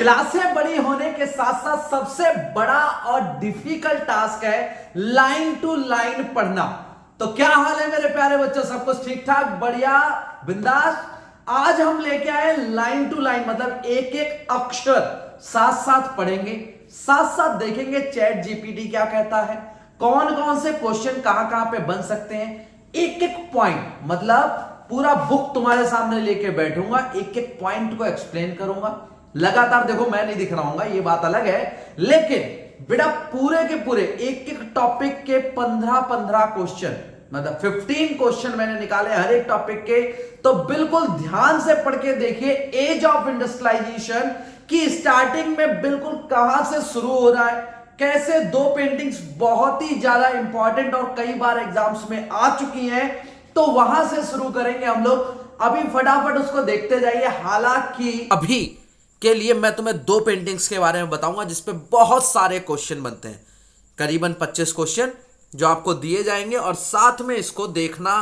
क्लासें बड़ी होने के साथ साथ सबसे बड़ा और डिफिकल्ट टास्क है लाइन टू लाइन पढ़ना। तो क्या हाल है मेरे प्यारे बच्चों, सब कुछ ठीक ठाक, बढ़िया, बिंदास। आज हम लेके आए लाइन टू लाइन, मतलब एक एक अक्षर साथ साथ पढ़ेंगे, साथ साथ देखेंगे चैट जीपीटी क्या कहता है, कौन कौन से क्वेश्चन कहां कहां पे बन सकते हैं, एक एक पॉइंट, मतलब पूरा बुक तुम्हारे सामने लेके बैठूंगा, एक एक पॉइंट को एक्सप्लेन करूंगा। लगातार देखो मैं नहीं दिख रहा हूं, ये बात अलग है, लेकिन बेटा पूरे के पूरे एक एक टॉपिक के 15-15 क्वेश्चन, मतलब 15 क्वेश्चन मैंने निकाले हर एक टॉपिक के। तो बिल्कुल ध्यान से पढ़ के देखिए एज ऑफ इंडस्ट्रियलाइजेशन की स्टार्टिंग में बिल्कुल कहां से शुरू हो रहा है, कैसे दो पेंटिंग्स बहुत ही ज्यादा इंपॉर्टेंट और कई बार एग्जाम्स में आ चुकी हैं, तो वहां से शुरू करेंगे हम लोग। अभी फटाफट उसको देखते जाइए। हालांकि अभी के लिए मैं तुम्हें दो पेंटिंग्स के बारे में बताऊंगा जिसपे बहुत सारे क्वेश्चन बनते हैं, करीबन 25 क्वेश्चन जो आपको दिए जाएंगे, और साथ में इसको देखना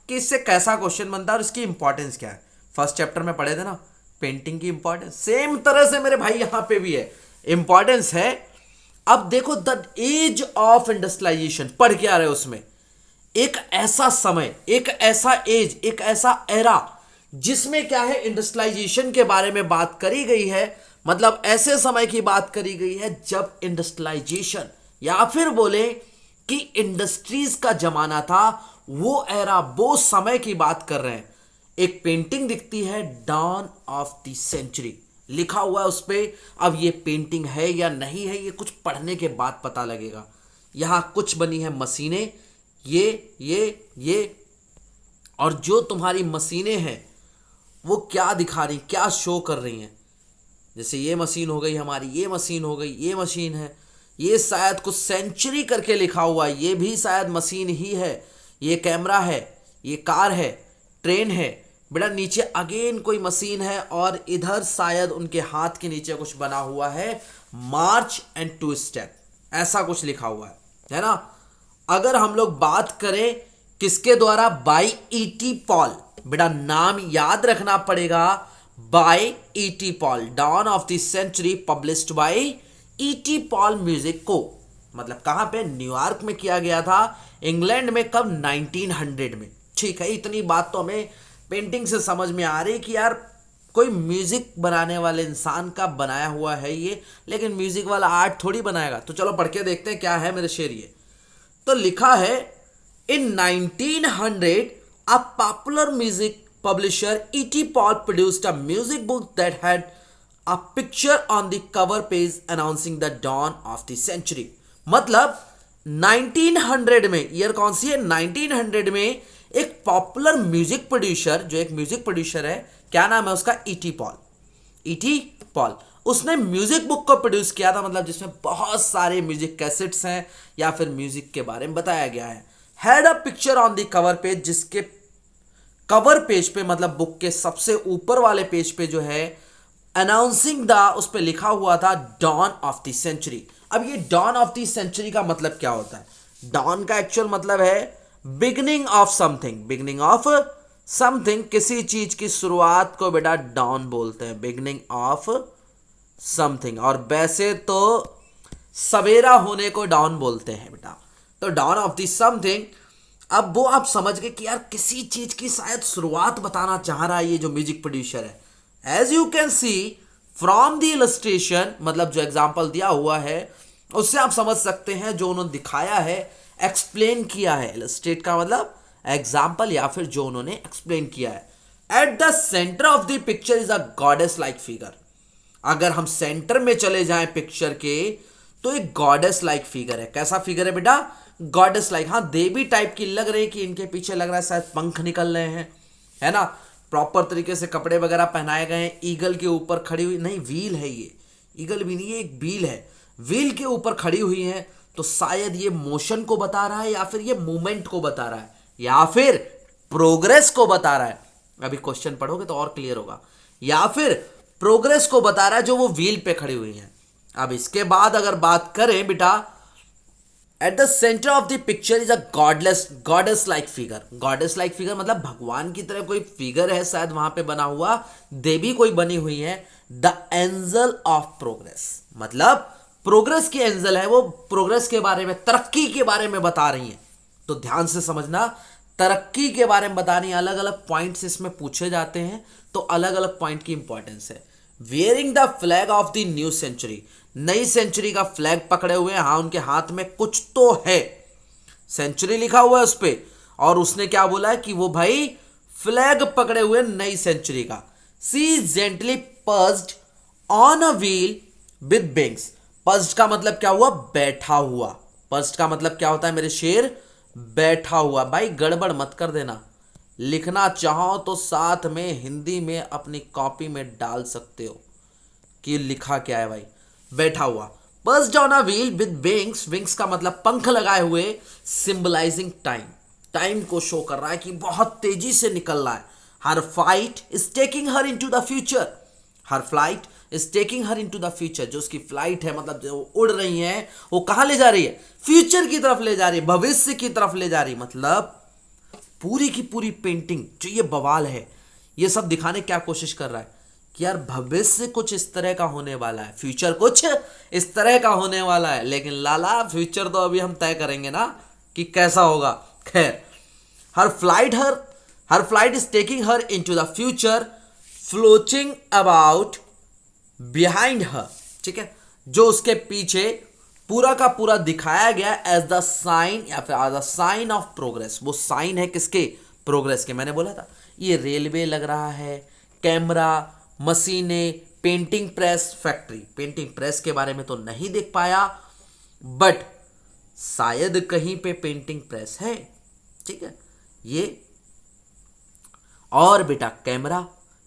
कि इससे कैसा क्वेश्चन बनता है और इसकी इंपॉर्टेंस क्या है। फर्स्ट चैप्टर में पढ़े थे ना पेंटिंग की इंपॉर्टेंस, सेम तरह से मेरे भाई यहां पे भी है, इंपॉर्टेंस है। अब देखो द एज ऑफ इंडस्ट्रियलाइजेशन पढ़ के आ रहे हो, उसमें एक ऐसा समय, एक ऐसा एज, एक ऐसा एरा जिसमें क्या है इंडस्ट्रियलाइजेशन के बारे में बात करी गई है, मतलब ऐसे समय की बात करी गई है जब इंडस्ट्रियलाइजेशन या फिर बोले कि इंडस्ट्रीज का जमाना था, वो एरा, वो समय की बात कर रहे हैं। एक पेंटिंग दिखती है डॉन ऑफ द सेंचुरी लिखा हुआ है उस पे। अब ये पेंटिंग है या नहीं है ये कुछ पढ़ने के बाद पता लगेगा। यहां कुछ बनी है मशीनें, ये और जो तुम्हारी मशीनें हैं वो क्या दिखा रही, क्या शो कर रही हैं। जैसे ये मशीन हो गई हमारी, ये मशीन हो गई, ये मशीन है, ये शायद कुछ सेंचुरी करके लिखा हुआ है, ये भी शायद मशीन ही है, ये कैमरा है, ये कार है, ट्रेन है। बेटा नीचे अगेन कोई मशीन है और इधर शायद उनके हाथ के नीचे कुछ बना हुआ है, मार्च एंड टू स्टेप, ऐसा कुछ लिखा हुआ है ना। अगर हम लोग बात करें किसके द्वारा, बाय ई.टी. पॉल, बेटा नाम याद रखना पड़ेगा, by E T. Paul, don of the century published by E T. Paul music को, मतलब कहां पे, न्यूयॉर्क में किया गया था, इंग्लैंड में, कब, 1900 में। ठीक है, इतनी बात तो हमें पेंटिंग से समझ में आ रही कि यार कोई म्यूजिक बनाने वाले इंसान का बनाया हुआ है ये, लेकिन म्यूजिक वाला आर्ट थोड़ी बनाएगा। तो चलो पढ़ के देखते हैं क्या है मेरे शेर। ये तो लिखा है इन 1900 a popular music publisher E.T. Paul produced a music book that had a picture on the cover page announcing the dawn of the century। मतलब 1900 में, ईयर कौन सी है, 1900 में एक पॉपुलर म्यूजिक प्रोड्यूसर, जो एक म्यूजिक प्रोड्यूसर है, क्या नाम है उसका, ई.टी. पॉल। ई.टी. पॉल उसने म्यूजिक बुक को प्रोड्यूस किया था, मतलब जिसमें बहुत सारे म्यूजिक कैसेट्स हैं या फिर म्यूजिक के बारे में बताया गया है। Had a picture on the cover page, जिसके कवर पेज पे, मतलब बुक के सबसे ऊपर वाले पेज पे जो है, अनाउंसिंग द, उस पे लिखा हुआ था डॉन ऑफ द सेंचुरी। अब ये डॉन ऑफ द सेंचुरी का मतलब क्या होता है? डॉन का एक्चुअल मतलब है beginning of something, beginning of something, किसी चीज की शुरुआत को बेटा डॉन बोलते हैं, बिगनिंग ऑफ समथिंग। और वैसे तो सवेरा होने को डॉन बोलते हैं बेटा, तो डॉन ऑफ द समथिंग। अब वो आप समझ गए कि यार किसी चीज की शायद शुरुआत बताना चाह रहा है ये जो म्यूजिक प्रोड्यूसर है। As you can see from the illustration, मतलब जो एग्जांपल दिया हुआ है उससे आप समझ सकते हैं, जो उन्होंने दिखाया है, एक्सप्लेन किया है। इलस्ट्रेट का मतलब एग्जाम्पल या फिर जो उन्होंने एक्सप्लेन किया है। Eight the centre of the picture is a goddess like figure. अगर हम सेंटर में चले जाएं पिक्चर के, तो एक गॉडेस लाइक फिगर है। कैसा फिगर है बेटा? गॉडेस लाइक, हाँ देवी टाइप की लग रही है कि इनके पीछे लग रहा है शायद पंख निकल रहे हैं, है ना। प्रॉपर तरीके से कपड़े वगैरह पहनाए गए हैं। ईगल के ऊपर खड़ी हुई, नहीं व्हील है ये, ईगल भी नहीं, ये एक व्हील है, व्हील के ऊपर खड़ी हुई है। तो शायद ये मोशन को बता रहा है, या फिर ये मूवमेंट को बता रहा है, या फिर प्रोग्रेस को बता रहा है। अभी क्वेश्चन पढ़ोगे तो और क्लियर होगा। या फिर प्रोग्रेस को बता रहा है जो वो व्हील पे खड़ी हुई है। अब इसके बाद अगर बात करें बेटा eight the centre of the picture is a goddess like figure. Goddess like figure मतलब भगवान की तरह कोई फिगर है शायद वहां पे बना हुआ, देवी कोई बनी हुई है। द एंजल ऑफ प्रोग्रेस मतलब प्रोग्रेस की एंजल है, वो प्रोग्रेस के बारे में, तरक्की के बारे में बता रही है। तो ध्यान से समझना, तरक्की के बारे में बता रही है। अलग अलग पॉइंट्स इसमें पूछे जाते हैं, तो अलग अलग पॉइंट की इंपॉर्टेंस है। Wearing the flag of the new century, नई सेंचुरी का फ्लैग पकड़े हुए हैं। हाँ, उनके हाथ में कुछ तो है, सेंचुरी लिखा हुआ है उस पे, और उसने क्या बोला है कि वो भाई फ्लैग पकड़े हुए नई सेंचुरी का। See gently pursed on a wheel with wings. Pursed का मतलब क्या हुआ? बैठा हुआ। पर्स्ड का मतलब क्या होता है मेरे शेर? बैठा हुआ। भाई गड़बड़ मत कर देना, लिखना चाहो तो साथ में हिंदी में अपनी कॉपी में डाल सकते हो कि लिखा क्या है भाई। बैठा हुआ। Pursued on a wheel with wings, wings का मतलब पंख लगाए हुए, सिंबलाइजिंग टाइम, टाइम को शो कर रहा है कि बहुत तेजी से निकल रहा है। Her flight is taking her into the future, her flight is taking her into the future. जो उसकी फ्लाइट है मतलब जो उड़ रही है, वो कहां ले जा रही है? फ्यूचर की तरफ ले जा रही है, भविष्य की तरफ ले जा रही है। मतलब पूरी की पूरी पेंटिंग जो ये बवाल है, ये सब दिखाने क्या कोशिश कर रहा है कि यार भविष्य कुछ इस तरह का होने वाला है, फ्यूचर कुछ इस तरह का होने वाला है। लेकिन लाला फ्यूचर तो अभी हम तय करेंगे ना कि कैसा होगा। खैर, her flight is taking her into the future, floating about behind her. ठीक है, जो उसके पीछे पूरा का पूरा दिखाया गया एज द साइन या फिर as the sign of progress. वो साइन है किसके? प्रोग्रेस के। मैंने बोला था ये रेलवे लग रहा है, कैमरा, मशीनें, painting press, factory. Painting press के बारे में तो नहीं देख पाया, बट शायद कहीं पे पेंटिंग प्रेस है। ठीक है, ये और बेटा कैमरा,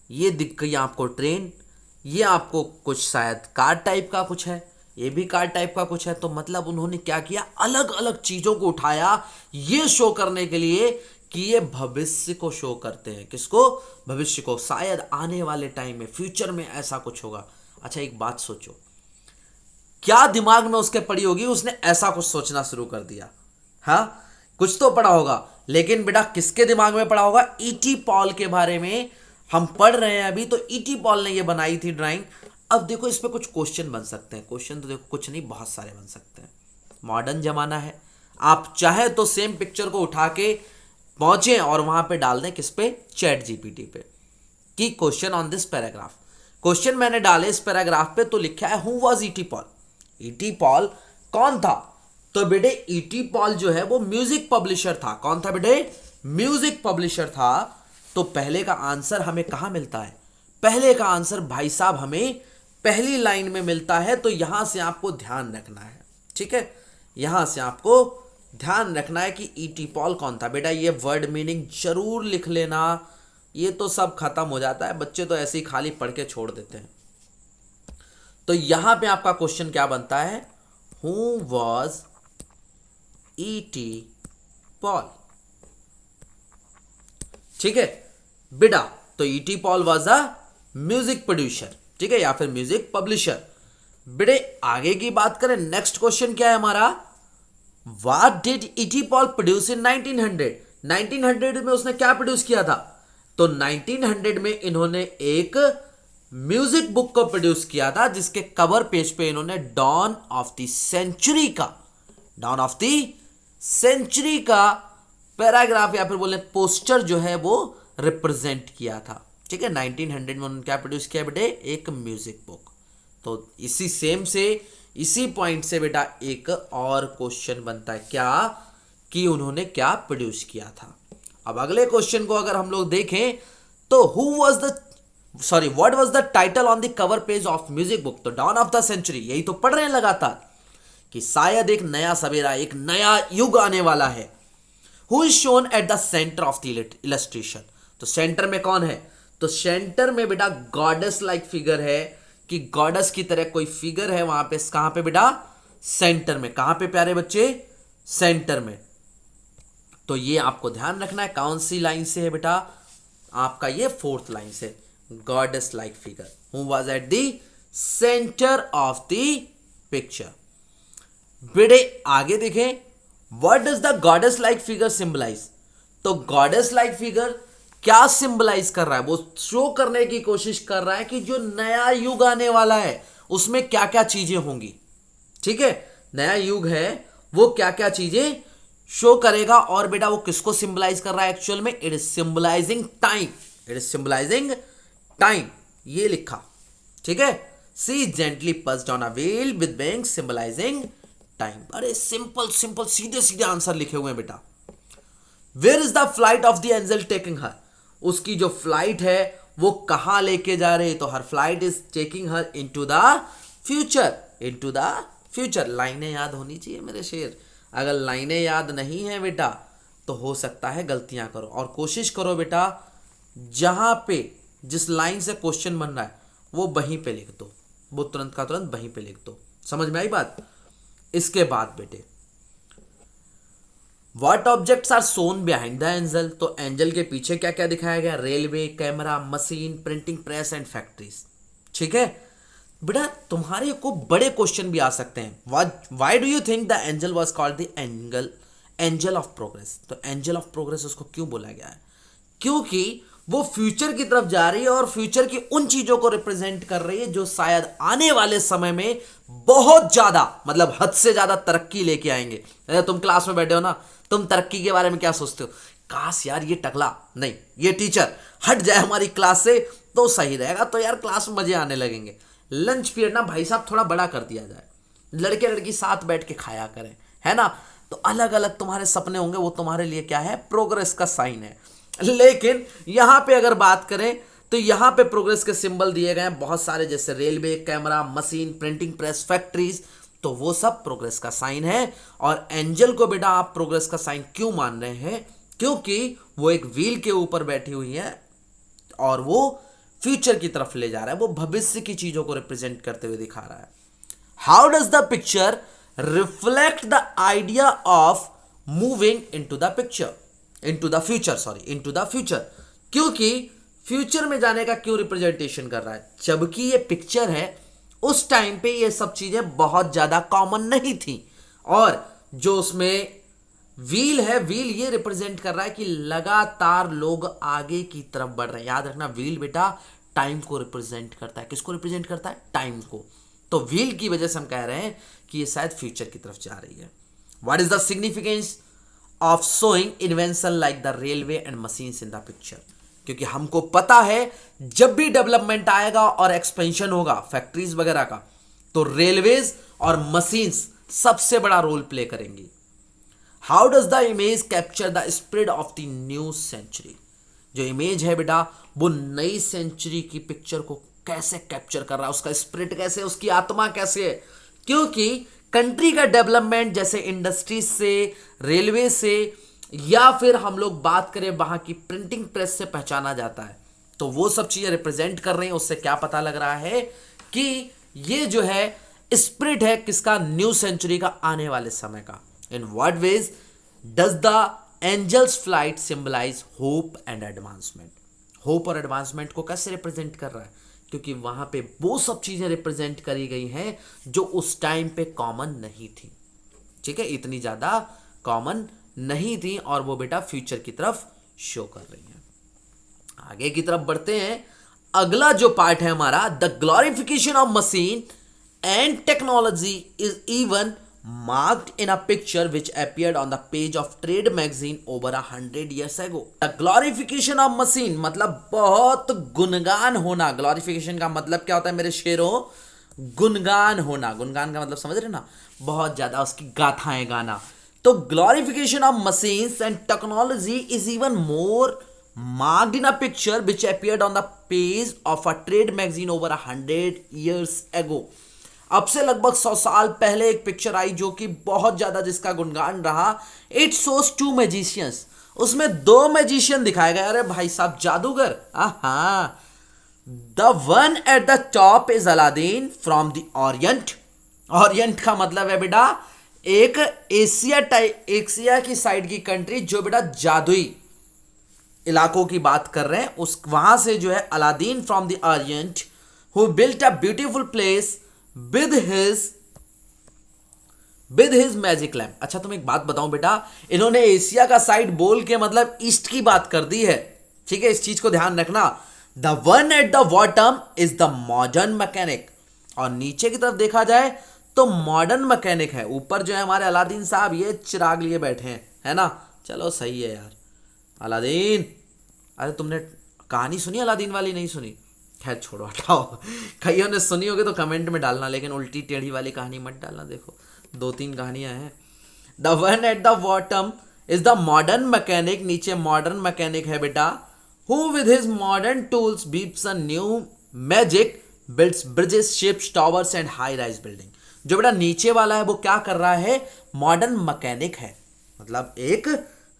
ये दिख गई आपको ट्रेन, ये आपको कुछ शायद कार टाइप का कुछ है, ये भी कार टाइप का कुछ है। तो मतलब उन्होंने क्या किया, अलग अलग चीजों को उठाया ये शो करने के लिए कि ये भविष्य को शो करते हैं। किसको? भविष्य को। शायद आने वाले टाइम में, फ्यूचर में ऐसा कुछ होगा। अच्छा एक बात सोचो, क्या दिमाग में उसके पड़ी होगी, उसने ऐसा कुछ सोचना शुरू कर दिया। हाँ, कुछ तो पड़ा होगा, लेकिन बेटा किसके दिमाग में पड़ा होगा? ईटी पॉल के बारे में हम पढ़ रहे हैं अभी, तो ईटी पॉल ने ये बनाई थी ड्राइंग। अब देखो इस पे कुछ क्वेश्चन बन सकते हैं। क्वेश्चन तो देखो कुछ नहीं, बहुत सारे बन सकते हैं। मॉडर्न जमाना है, आप चाहे तो सेम पिक्चर को उठा के पहुंचे और वहां पे डाल दें, किस पे? चैट जीपीटी पे, कि question on this paragraph. Question मैंने डाले इस पैराग्राफ पे, तो लिखा है who was ET Paul. ET Paul कौन था? तो बेटे ईटी पॉल जो है वो म्यूजिक पब्लिशर था। कौन था बेटे? म्यूजिक पब्लिशर था। तो पहले का आंसर हमें कहां मिलता है? पहले का आंसर भाई साहब हमें पहली लाइन में मिलता है। तो यहां से आपको ध्यान रखना है। ठीक है, यहां से आपको ध्यान रखना है कि ईटी पॉल कौन था। बेटा ये वर्ड मीनिंग जरूर लिख लेना, ये तो सब खत्म हो जाता है, बच्चे तो ऐसे ही खाली पढ़ के छोड़ देते हैं। तो यहां पे आपका क्वेश्चन क्या बनता है? Who was ET Paul. ठीक है बेटा, तो ET Paul was a music producer, ठीक है, या फिर म्यूजिक पब्लिशर। बेटे आगे की बात करें, नेक्स्ट क्वेश्चन क्या है हमारा? What did ET Paul produce in 1900? 1900 में उसने क्या प्रोड्यूस किया था? तो 1900 में इन्होंने एक म्यूजिक बुक को प्रोड्यूस किया था, जिसके कवर पेज पे इन्होंने डॉन ऑफ द सेंचुरी का पैराग्राफ या फिर बोले पोस्टर जो है वो रिप्रेजेंट किया था। ठीक है, 1900 में उन्होंने क्या प्रोड्यूस किया बेटे? एक म्यूजिक बुक। तो इसी सेम से, इसी पॉइंट से बेटा एक और क्वेश्चन बनता है, क्या कि उन्होंने क्या प्रोड्यूस किया था। अब अगले क्वेश्चन को अगर हम लोग देखें तो what was the title on the cover page of music book? तो डॉन ऑफ द सेंचुरी, यही तो पढ़ रहे हैं लगातार कि शायद एक नया सवेरा, एक नया युग आने वाला है। Who is shown eight the centre of the illustration? तो सेंटर में कौन है? तो सेंटर में बेटा गॉडेस लाइक फिगर है, कि गॉडेस की तरह कोई फिगर है वहां पे। कहां पे बेटा? सेंटर में। कहां पे प्यारे बच्चे? सेंटर में। तो ये आपको ध्यान रखना है, कौन सी लाइन से है बेटा? आपका ये 4th लाइन से, goddess like figure who was at the centre of the picture. बेटे आगे देखें, what does the goddess like figure symbolise. तो गॉडेस लाइक फिगर क्या सिंबलाइज कर रहा है, वो शो करने की कोशिश कर रहा है कि जो नया युग आने वाला है उसमें क्या क्या चीजें होंगी। ठीक है, नया युग है वो क्या क्या चीजें शो करेगा। और बेटा वो किसको सिंबलाइज कर रहा है एक्चुअल में, it is symbolising time, it is symbolising time, ये लिखा। ठीक है, see gently passed on a wheel with wings symbolising time. अरे सिंपल सिंपल सीधे सीधे आंसर लिखे हुए हैं बेटा। Where is the flight of the angel taking her, उसकी जो फ्लाइट है वो कहां लेके जा रही है, तो her flight is taking her into the future, into the future. लाइनें याद होनी चाहिए मेरे शेर, अगर लाइनें याद नहीं है बेटा तो हो सकता है गलतियां करो। और कोशिश करो बेटा जहां पे जिस लाइन से क्वेश्चन बन रहा है वो वहीं पे लिख दो, वो तुरंत का तुरंत वहीं पे लिख दो। समझ में आई बात। इसके बाद बेटे what objects are shown behind the angel, तो एंजल के पीछे क्या क्या दिखाया गया, railway, camera, machine, printing press and factories. ठीक है बेटा, तुम्हारे को बड़े क्वेश्चन भी आ सकते हैं। Why do you think the angel was called the angel of progress, तो एंजल ऑफ प्रोग्रेस उसको क्यों बोला गया है, क्योंकि वो फ्यूचर की तरफ जा रही है और फ्यूचर की उन चीजों को रिप्रेजेंट कर रही है जो शायद आने वाले समय में बहुत ज्यादा, मतलब हद से ज्यादा तरक्की लेके आएंगे। तुम क्लास में बैठे हो ना, तुम तरक्की के बारे में क्या सोचते हो, काश यार ये टकला नहीं, ये टीचर हट जाए हमारी क्लास से तो सही रहेगा, तो यार क्लास में मजे आने लगेंगे। लंच पीरियड ना भाई साहब थोड़ा बड़ा कर दिया जाए, लड़के लड़की साथ बैठ के खाया करें, है ना। तो अलग अलग तुम्हारे सपने होंगे, वो तुम्हारे लिए क्या है, प्रोग्रेस का साइन है। लेकिन यहां पे अगर बात करें तो यहां पे प्रोग्रेस के सिंबल दिए गए हैं बहुत सारे, जैसे railway, camera, machine, printing press, factories, तो वो सब प्रोग्रेस का साइन है। और एंजल को बेटा आप प्रोग्रेस का साइन क्यों मान रहे हैं, क्योंकि वो एक व्हील के ऊपर बैठी हुई है और वो फ्यूचर की तरफ ले जा रहा है, वो भविष्य की चीजों को रिप्रेजेंट करते हुए दिखा रहा है। How does the picture reflect the idea of moving into the picture, into the future, sorry into the future, क्योंकि फ्यूचर में जाने का क्यों रिप्रेजेंटेशन कर रहा है, जबकि ये पिक्चर है उस टाइम पे ये सब चीजें बहुत ज्यादा कॉमन नहीं थी। और जो उसमें व्हील है, व्हील ये रिप्रेजेंट कर रहा है कि लगातार लोग आगे की तरफ बढ़ रहे हैं। याद रखना व्हील बेटा टाइम को रिप्रेजेंट करता है, किसको रिप्रेजेंट करता है, टाइम को। तो व्हील की वजह से हम कह रहे हैं कि ये शायद फ्यूचर की तरफ जा रही है। What is the significance of showing invention like the railway and machines in the picture, क्योंकि हमको पता है जब भी डेवलपमेंट आएगा और एक्सपेंशन होगा फैक्ट्रीज वगैरह का, तो रेलवेज और मशीन्स सबसे बड़ा रोल प्ले करेंगी। How does the image capture the spirit of the new century, जो इमेज है बेटा वो नई सेंचुरी की पिक्चर को कैसे कैप्चर कर रहा है, उसका स्प्रिट कैसे, उसकी आत्मा कैसे है, क्योंकि कंट्री का डेवलपमेंट जैसे इंडस्ट्रीज से, रेलवे से, या फिर हम लोग बात करें वहां की प्रिंटिंग प्रेस से पहचाना जाता है। तो वो सब चीजें रिप्रेजेंट कर रही हैं, उससे क्या पता लग रहा है कि ये जो है स्प्रिट है किसका, न्यू सेंचुरी का, आने वाले समय का। In what ways does the angels flight symbolise hope and advancement, hope और एडवांसमेंट को कैसे रिप्रेजेंट कर रहा है, क्योंकि वहां पे वो सब चीजें रिप्रेजेंट करी गई हैं जो उस टाइम पे कॉमन नहीं थी। ठीक है, इतनी ज्यादा कॉमन नहीं थी और वो बेटा फ्यूचर की तरफ शो कर रही है। आगे की तरफ बढ़ते हैं। अगला जो पार्ट है हमारा, the glorification of machine and technology is even marked in a picture which appeared on the page of trade magazine over 100 years ago. The glorification of machine मतलब बहुत गुणगान होना। ग्लोरिफिकेशन का मतलब क्या होता है मेरे शेरों, गुणगान होना। गुणगान का मतलब समझ रहे ना, बहुत ज्यादा उसकी गाथाएं गाना। तो glorification of machines and technology is even more marked in a picture which appeared on the page of a trade magazine over 100 years ago. अब से लगभग 100 साल पहले एक पिक्चर आई जो कि बहुत ज्यादा जिसका गुणगान रहा। इट शोज टू मैजिशियंस, उसमें 2 मैजिशियन दिखाए गए। अरे भाई साहब जादूगर, the one at the top is Aladdin from the Orient. Orient का मतलब है बेटा एक एशिया की साइड की कंट्री जो बेटा जादुई इलाकों की बात कर रहे हैं, उस वहां से जो है Aladdin from the Orient who built a beautiful place with his with his magic lamp. अच्छा तुम एक बात बताऊं बेटा, इन्होंने एशिया का साइड बोल के मतलब ईस्ट की बात कर दी है, ठीक है, इस चीज को ध्यान रखना। The one at the bottom is the modern mechanic, और नीचे की तरफ देखा जाए तो मॉडर्न मैकेनिक है। ऊपर जो है हमारे अलादीन साहब ये चिराग लिए बैठे हैं, है ना। चलो सही है यार। अलादीन, अरे तुमने कहानी सुनी अलादीन वाली? नहीं सुनी? खैर छोड़ो, हटाओ। कईयों ने सुनी होगी तो कमेंट में डालना, लेकिन उल्टी टेढ़ी वाली कहानी मत डालना। देखो 2-3 कहानियां हैं। The one at the bottom is the modern mechanic, नीचे मॉडर्न मैकेनिक है बेटा, who with his modern tools beeps a new magic, builds bridges, ships, towers and high rise building. जो बेटा नीचे वाला है वो क्या कर रहा है? मॉडर्न मैकेनिक है, मतलब एक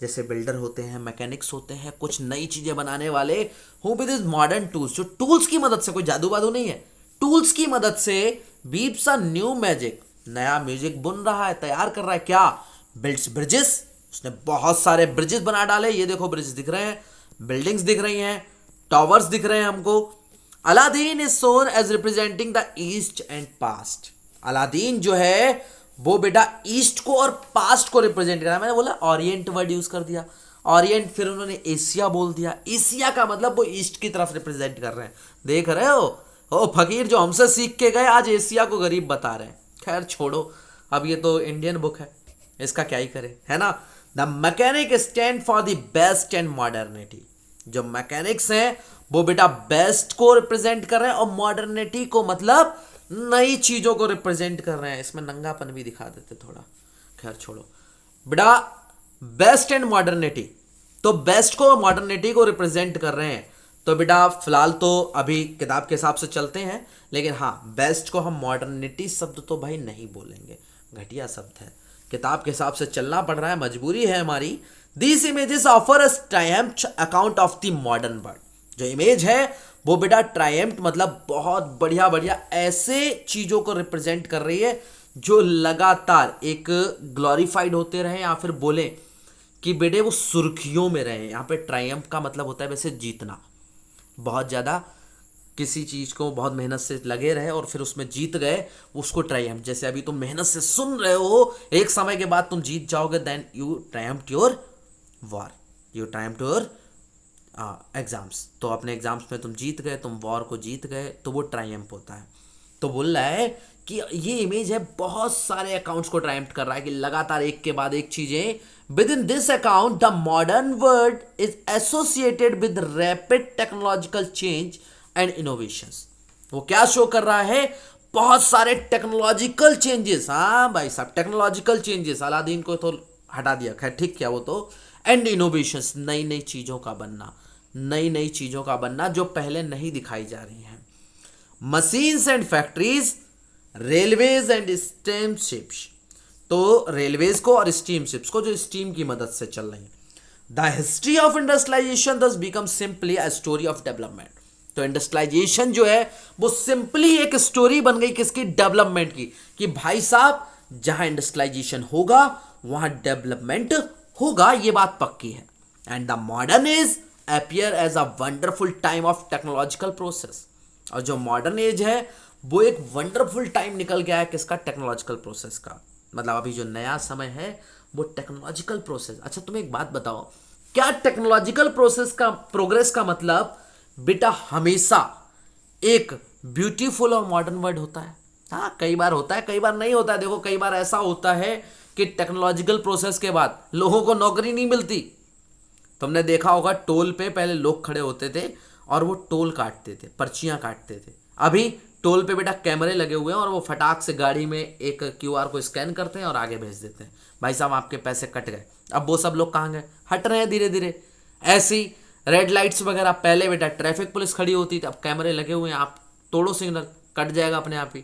जैसे बिल्डर होते हैं, मैकेनिक्स होते हैं, कुछ नई चीजें बनाने वाले, who with his modern tools, जो टूल्स की मदद से, कोई जादू वादू नहीं है, टूल्स की मदद से बीप्स अ न्यू मैजिक, नया म्यूजिक बुन रहा है, तैयार कर रहा है। क्या? बिल्ड्स ब्रिजेस, उसने बहुत सारे ब्रिजेस बना डाले। ये देखो ब्रिजेस दिख रहे हैं, बिल्डिंग्स दिख रही हैं, टावर्स दिख रहे हैं हमको। Aladdin is shown as representing the east and past. Aladdin जो है वो बेटा ईस्ट को और पास्ट को रिप्रेजेंट कर रहा है। मैंने बोला ओरिएंट वर्ड यूज कर दिया, ओरिएंट, फिर उन्होंने एशिया बोल दिया। एशिया का मतलब वो ईस्ट की तरफ रिप्रेजेंट कर रहे हैं। देख रहे हो ओ फकीर जो हमसे सीख के गए आज एशिया को गरीब बता रहे हैं। खैर छोड़ो, अब ये तो इंडियन बुक है, इसका क्या ही करे, है ना। The mechanic stand for the best and modernity. जो मैकेनिक्स हैं वो बेटा बेस्ट को रिप्रेजेंट कर रहे हैं, और मॉडर्निटी को मतलब नई चीजों को रिप्रेजेंट कर रहे हैं। इसमें नंगापन भी दिखा देते थोड़ा, खैर छोड़ो बेटा। बेस्ट एंड मॉडर्निटी, तो बेस्ट को मॉडर्निटी को रिप्रेजेंट कर रहे हैं। तो बेटा फिलहाल तो अभी किताब के हिसाब से चलते हैं, लेकिन हाँ बेस्ट को हम मॉडर्निटी शब्द तो भाई नहीं बोलेंगे, घटिया शब्द है। किताब के हिसाब से चलना पड़ रहा है, मजबूरी है हमारी। This images offer a Triumph account of the modern world. जो इमेज है वो बेटा ट्रायम्फ मतलब बहुत बढ़िया बढ़िया ऐसे चीजों को रिप्रेजेंट कर रही है जो लगातार एक ग्लोरीफाइड होते रहे, या फिर बोले कि बेटे वो सुर्खियों में रहे। यहाँ पे ट्रायम्फ का मतलब होता है वैसे जीतना, बहुत ज्यादा किसी चीज को बहुत मेहनत से लगे रहे और फिर उसमें जीत गए, उसको ट्रायम्फ। जैसे अभी तुम मेहनत से सुन रहे हो, एक समय के बाद तुम जीत जाओगे, then you triumphed your war, you triumphed your exams. तो अपने एग्जाम्स में तुम जीत गए, तुम वॉर को जीत गए, तो वो ट्रायम्फ होता है। तो बोल रहा है कि ये इमेज है बहुत सारे अकाउंट्स को ट्रायम्फ कर रहा है कि लगातार एक के बाद एक चीजें। With in this account the modern world is associated with rapid technological change and innovations. वो क्या शो कर रहा है? बहुत सारे टेक्नोलॉजिकल चेंजेस। हाँ भाई साहब, टेक्नोलॉजिकल चेंजेस। अलादीन को तो हटा दिया, खैर ठीक क्या वो तो। एंड इनोवेशंस, नई नई चीजों का बनना, नई नई चीजों का बनना जो पहले नहीं दिखाई जा रही हैं। Machines and factories, railways and steam ships. तो रेलवेज को और स्टीम शिप्स को जो स्टीम की मदद से चल रही हैं। द हिस्ट्री ऑफ इंडस्ट्रियलाइजेशन दस become simply a story of development. तो इंडस्ट्रियलाइजेशन जो है वो सिंपली एक स्टोरी बन गई किसकी? डेवलपमेंट की। कि भाई साहब जहां इंडस्ट्रियलाइजेशन होगा वहां डेवलपमेंट होगा, ये बात पक्की है। And the modern age appear as a wonderful time of technological process. और जो मॉडर्न एज है वो एक वंडरफुल टाइम निकल गया है किसका? टेक्नोलॉजिकल प्रोसेस का। मतलब अभी जो नया समय है वो टेक्नोलॉजिकल प्रोसेस। अच्छा तुम एक बात बताओ, क्या टेक्नोलॉजिकल प्रोसेस का प्रोग्रेस का मतलब बेटा हमेशा एक ब्यूटीफुल और मॉडर्न वर्ड होता है? हाँ कई बार होता है, कई बार नहीं होता है। देखो कई बार ऐसा होता है कि टेक्नोलॉजिकल प्रोसेस के बाद लोगों को नौकरी नहीं मिलती। तुमने देखा होगा टोल पे पहले लोग खड़े होते थे और वो टोल काटते थे, पर्चियां काटते थे। अभी टोल पे बेटा कैमरे लगे हुए हैं और वो फटाक से गाड़ी में एक क्यूआर को स्कैन करते हैं और आगे भेज देते हैं, भाई साहब आपके पैसे कट गए। अब वो सब लोग कहाँ गए? हट रहे हैं धीरे धीरे। ऐसी रेड लाइट्स वगैरह, पहले बेटा ट्रैफिक पुलिस खड़ी होती थी, अब कैमरे लगे हुए हैं, आप तोड़ो सिग्नल कट जाएगा अपने आप ही।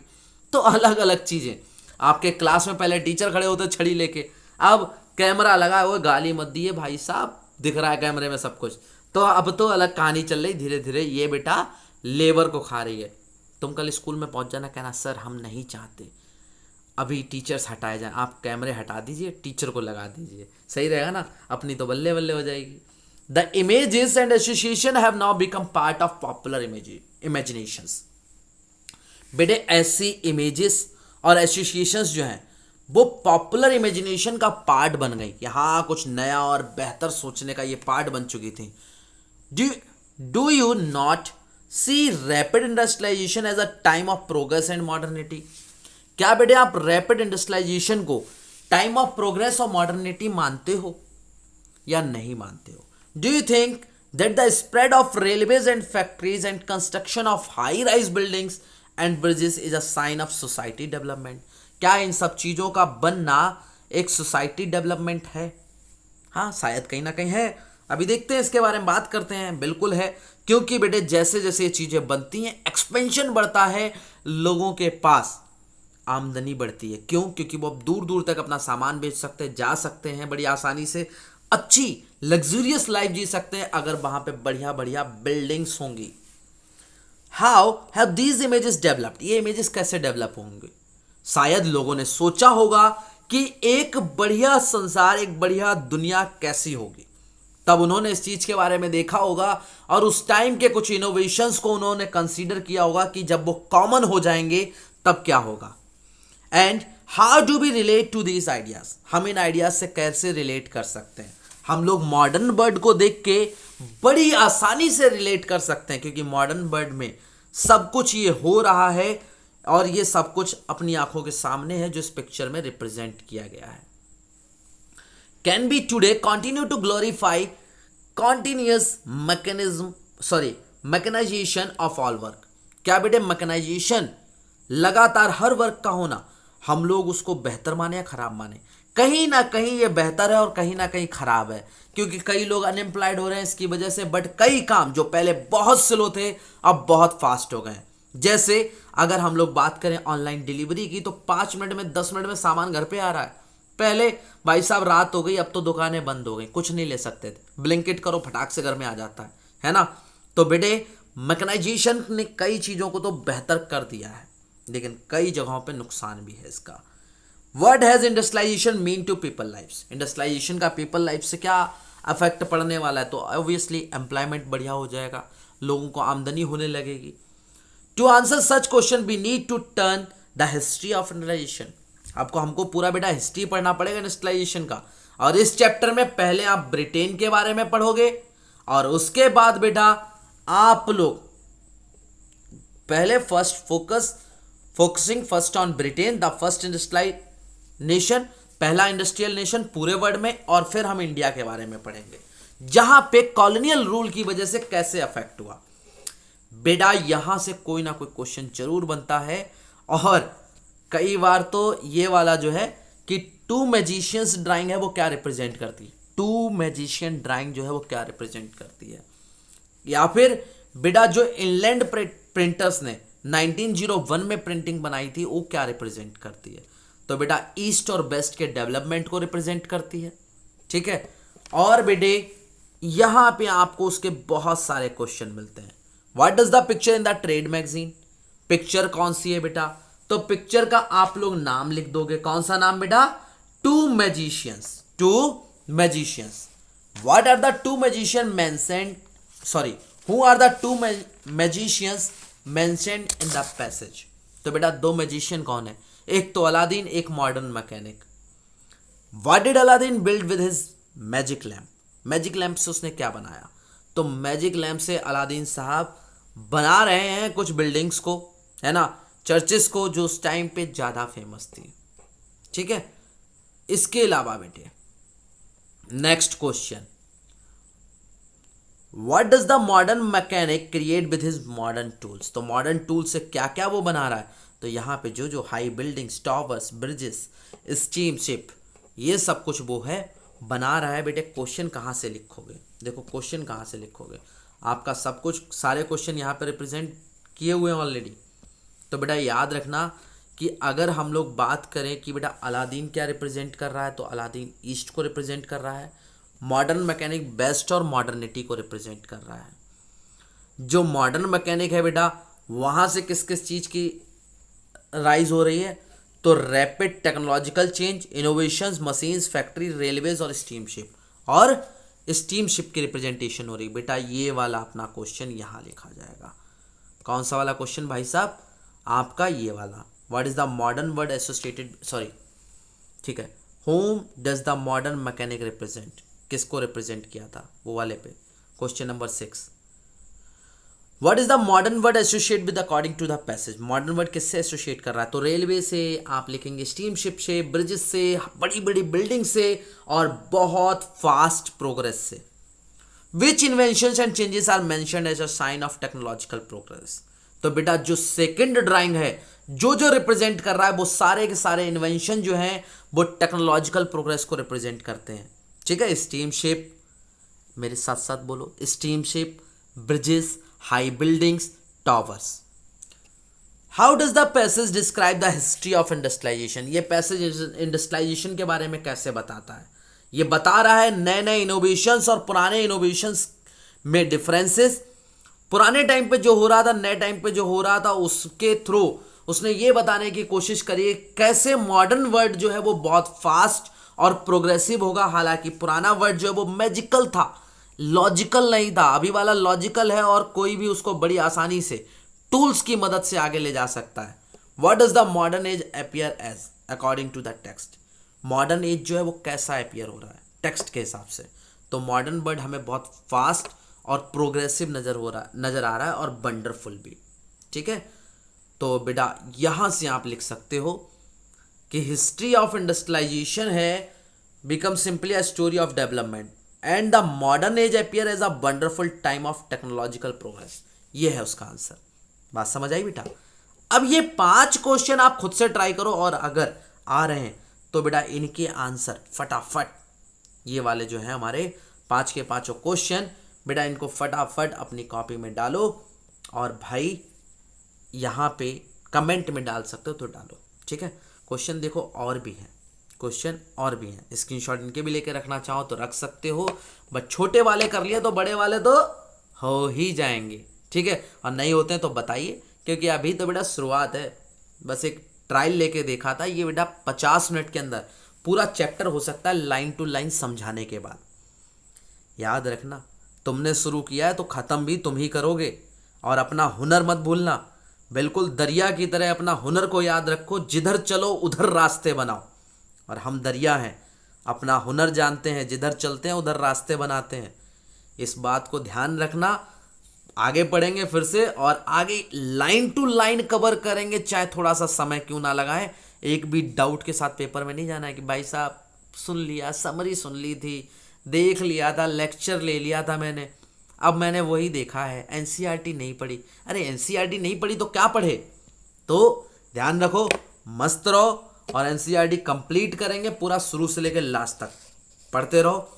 तो अलग अलग चीजें। आपके क्लास में पहले टीचर खड़े होते छड़ी लेके, अब कैमरा लगा हुआ, गाली मत दिए भाई साहब, दिख रहा है कैमरे में सब कुछ। तो अब तो अलग कहानी चल रही धीरे धीरे। ये बेटा लेबर को खा रही है। तुम कल स्कूल में पहुंच जाना, कहना सर हम नहीं चाहते अभी टीचर्स हटाए जाए, आप कैमरे हटा दीजिए, टीचर को लगा दीजिए, सही रहेगा ना, अपनी तो बल्ले बल्ले हो जाएगी। The images and association have now become part of popular imaginations. बेटे ऐसी इमेजेस और एसोसिएशंस जो हैं वो पॉपुलर इमेजिनेशन का पार्ट बन गई कि हाँ कुछ नया और बेहतर सोचने का ये पार्ट बन चुकी थी। Do you not see rapid industrialisation as a time of progress and modernity? क्या बेटे आप रैपिड इंडस्ट्रियलाइजेशन को टाइम ऑफ प्रोग्रेस और मॉडर्निटी मानते हो या नहीं मानते हो? Do you think that the spread of railways and factories and construction of high rise buildings and bridges is a sign of society development? क्या इन सब चीजों का बनना एक सोसाइटी डेवलपमेंट है? हाँ शायद कहीं ना कहीं है। अभी देखते हैं, इसके बारे में बात करते हैं। बिल्कुल है, क्योंकि बेटे जैसे जैसे ये चीजें बनती हैं एक्सपेंशन बढ़ता है, लोगों के पास आमदनी बढ़ती है। क्यों? क्योंकि वो अब दूर दूर तक अपना सामान बेच सकते हैं, जा सकते हैं बड़ी आसानी से, अच्छी लग्जूरियस लाइफ जी सकते हैं अगर वहां पे बढ़िया बढ़िया बिल्डिंग्स होंगी। How have these images developed? ये इमेजेस कैसे डेवलप होंगे? शायद लोगों ने सोचा होगा कि एक बढ़िया संसार, एक बढ़िया दुनिया कैसी होगी, तब उन्होंने इस चीज के बारे में देखा होगा और उस टाइम के कुछ इनोवेशंस को उन्होंने कंसीडर किया होगा कि जब वो कॉमन हो जाएंगे तब क्या होगा। And how do we relate to these ideas? हम इन आइडियाज से कैसे रिलेट कर सकते हैं? हम लोग मॉडर्न वर्ल्ड को देख के बड़ी आसानी से रिलेट कर सकते हैं, क्योंकि मॉडर्न वर्ल्ड में सब कुछ ये हो रहा है और ये सब कुछ अपनी आंखों के सामने है जो इस पिक्चर में रिप्रेजेंट किया गया है। Can be today continue to glorify continuous mechanisation of all work? क्या बेटे मैकेनाइजेशन, लगातार हर वर्क का होना, हम लोग उसको बेहतर माने या खराब माने? कहीं ना कहीं ये बेहतर है और कहीं ना कहीं खराब है, क्योंकि कई लोग अनएम्प्लॉयड हो रहे हैं इसकी वजह से, बट कई काम जो पहले बहुत स्लो थे अब बहुत फास्ट हो गए। जैसे अगर हम लोग बात करें ऑनलाइन डिलीवरी की, तो 5 मिनट में 10 मिनट में सामान घर पे आ रहा है। पहले भाई साहब रात हो गई, अब तो दुकानें बंद हो गई, कुछ नहीं ले सकते थे, ब्लिंकिट करो फटाक से घर में आ जाता है ना? तो बेटे मैकेनाइजेशन ने कई चीजों को तो बेहतर कर दिया है, लेकिन कई जगहों पे नुकसान भी है इसका। What has industrialisation mean to people lifes? Industrialisation का पीपल लाइफ से क्या अफेक्ट पड़ने वाला है? तो ऑब्वियसली एम्प्लॉयमेंट बढ़िया हो जाएगा, लोगों को आमदनी होने लगेगी। To answer such question we need to turn the history of industrialisation. हमको पूरा बेटा हिस्ट्री पढ़ना पड़ेगा इंडस्ट्रियलाइजेशन का, और इस चैप्टर में पहले आप ब्रिटेन के बारे में पढ़ोगे और उसके बाद बेटा आप लोग पहले focusing first on Britain, the first industrial nation, पहला इंडस्ट्रियल नेशन पूरे वर्ल्ड में, और फिर हम इंडिया के बारे में पढ़ेंगे जहां पे कॉलोनियल रूल की वजह से कैसे अफेक्ट हुआ। बेटा यहां से कोई ना कोई क्वेश्चन जरूर बनता है, और कई बार तो ये वाला जो है कि टू मैजिशियंस ड्राइंग है वो क्या रिप्रेजेंट करती है, टू मैजिशियन ड्राइंग जो है वो क्या रिप्रेजेंट करती है, या फिर बेटा जो इंग्लैंड प्रिंटर्स ने 1901 में प्रिंटिंग बनाई थी वो क्या रिप्रेजेंट करती है? तो बेटा ईस्ट और वेस्ट के डेवलपमेंट को रिप्रेजेंट करती है। ठीक है, और बेटे यहां पे आपको उसके बहुत सारे क्वेश्चन मिलते हैं। What does the picture in the trade magazine? Picture कौन सी है बेटा? तो पिक्चर का आप लोग नाम लिख दोगे। कौन सा नाम बेटा? Two magicians. Two magicians. What are the two magician mentioned, sorry, who are the two magicians mentioned in the passage? तो बेटा दो मैजिशियन कौन है? एक तो अलादीन, एक modern mechanic. What did Aladdin build with his magic lamp? Magic lamp से उसने क्या बनाया? तो मैजिक लैम्प से अलादीन साहब बना रहे हैं कुछ बिल्डिंग्स को, है ना, चर्चेस को, जो उस टाइम पे ज्यादा फेमस थी। ठीक है, इसके अलावा बेटे next question, what does the modern mechanic create with his modern tools? तो मॉडर्न टूल से क्या क्या वो बना रहा है? तो यहाँ पे जो जो high buildings, towers, bridges, steam ship, ये सब कुछ वो है बना रहा है। बेटे क्वेश्चन कहाँ से लिखोगे? देखो क्वेश्चन कहाँ से लिखोगे, आपका सब कुछ, सारे क्वेश्चन यहाँ पे रिप्रेजेंट किए हुए हैं ऑलरेडी। तो बेटा याद रखना कि अगर हम लोग बात करें कि बेटा अलादीन क्या रिप्रेजेंट कर रहा है, तो अलादीन ईस्ट को रिप्रेजेंट कर रहा है। मॉडर्न मैकेनिक बेस्ट और मॉडर्निटी को रिप्रेजेंट कर रहा है। जो मॉडर्न मैकेनिक है बेटा, वहाँ से किस किस चीज़ की राइज हो रही है? तो rapid technological change, innovations, machines, factory, railways और स्टीम शिप, और स्टीम शिप की रिप्रेजेंटेशन हो रही। बेटा ये वाला अपना क्वेश्चन यहाँ लिखा जाएगा। कौन सा वाला क्वेश्चन भाई साहब? आपका ये वाला। What is the modern word associated, sorry, ठीक है। How does the modern mechanic represent, किसको रिप्रेजेंट किया था वो वाले पे। Question number 6, what is the modern word associate with according to the passage, modern word किससे एसोसिएट कर रहा है, तो रेलवे से, आप लिखेंगे स्टीमशिप से, ब्रिजेस से, बड़ी बड़ी बिल्डिंग से, और बहुत फास्ट प्रोग्रेस से। Which inventions and changes are mentioned as a sign of technological progress, तो बेटा जो सेकंड ड्राइंग है, जो जो रिप्रेजेंट कर रहा है वो सारे के सारे इन्वेंशन जो हैं वो टेक्नोलॉजिकल प्रोग्रेस को रिप्रेजेंट करते हैं। ठीक है, स्टीमशिप, मेरे साथ साथ बोलो, steamship, bridges, high buildings, towers. How does the passage describe the history of industrialisation, ये पैसेज इंडस्ट्रियलाइजेशन के बारे में कैसे बताता है, ये बता रहा है नए नए इनोवेशंस और पुराने इनोवेशंस में डिफरेंसेस, पुराने टाइम पे जो हो रहा था, नए टाइम पे जो हो रहा था, उसके थ्रू उसने ये बताने की कोशिश करी कैसे मॉडर्न वर्ल्ड जो है वो बहुत फास्ट और प्रोग्रेसिव होगा। हालांकि पुराना वर्ल्ड जो है वो मैजिकल था, लॉजिकल नहीं था। अभी वाला लॉजिकल है और कोई भी उसको बड़ी आसानी से टूल्स की मदद से आगे ले जा सकता है। What does the modern age appear as according to the text, modern age जो है वो कैसा अपीयर हो रहा है टेक्स्ट के हिसाब से, तो मॉडर्न वर्ल्ड हमें बहुत फास्ट और प्रोग्रेसिव नजर आ रहा है और वंडरफुल भी। ठीक है, तो बेटा यहां से आप लिख सकते हो कि हिस्ट्री ऑफ इंडस्ट्रियलाइजेशन है become simply a story of development and the modern age appear as a wonderful time of technological progress. ये है उसका आंसर। बात समझ आई बेटा? अब ये 5 क्वेश्चन आप खुद से ट्राई करो और अगर आ रहे हैं तो बेटा इनके आंसर फटाफट, ये वाले जो है हमारे 5 के 5 क्वेश्चन, बेटा इनको फटाफट अपनी कॉपी में डालो और भाई यहाँ पे कमेंट में डाल सकते हो तो डालो। ठीक है, क्वेश्चन देखो और भी हैं, क्वेश्चन और भी हैं, स्क्रीनशॉट इनके भी लेके रखना चाहो तो रख सकते हो। बट छोटे वाले कर लिए तो बड़े वाले तो हो ही जाएंगे। ठीक है, और नहीं होते हैं तो बताइए, क्योंकि अभी तो बेटा शुरुआत है, बस एक ट्रायल लेके देखा था। ये बेटा 50 मिनट के अंदर पूरा चैप्टर हो सकता है लाइन टू लाइन समझाने के बाद। याद रखना, तुमने शुरू किया है तो ख़त्म भी तुम ही करोगे। और अपना हुनर मत भूलना, बिल्कुल दरिया की तरह अपना हुनर को याद रखो, जिधर चलो उधर रास्ते बनाओ। और हम दरिया हैं, अपना हुनर जानते हैं, जिधर चलते हैं उधर रास्ते बनाते हैं। इस बात को ध्यान रखना। आगे पढ़ेंगे फिर से और आगे लाइन टू लाइन कवर करेंगे, चाहे थोड़ा सा समय क्यों ना लगाएं। एक भी डाउट के साथ पेपर में नहीं जाना है कि भाई साहब सुन लिया, समरी सुन ली थी, देख लिया था, लेक्चर ले लिया था मैंने, अब मैंने वही देखा है, एनसीईआरटी नहीं पढ़ी। अरे एनसीईआरटी नहीं पढ़ी तो क्या पढ़े? तो ध्यान रखो, मस्त रहो और एनसीईआरटी कंप्लीट करेंगे पूरा शुरू से लेकर लास्ट तक पढ़ते रहो।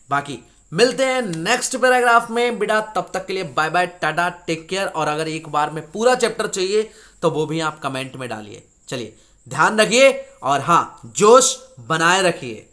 बाकी मिलते हैं नेक्स्ट पैराग्राफ में बेटा, तब तक के लिए बाय बाय, टाटा, टेक केयर। और अगर एक बार में पूरा चैप्टर चाहिए तो वो भी आप कमेंट में डालिए। चलिए ध्यान रखिए और हाँ, जोश बनाए रखिए।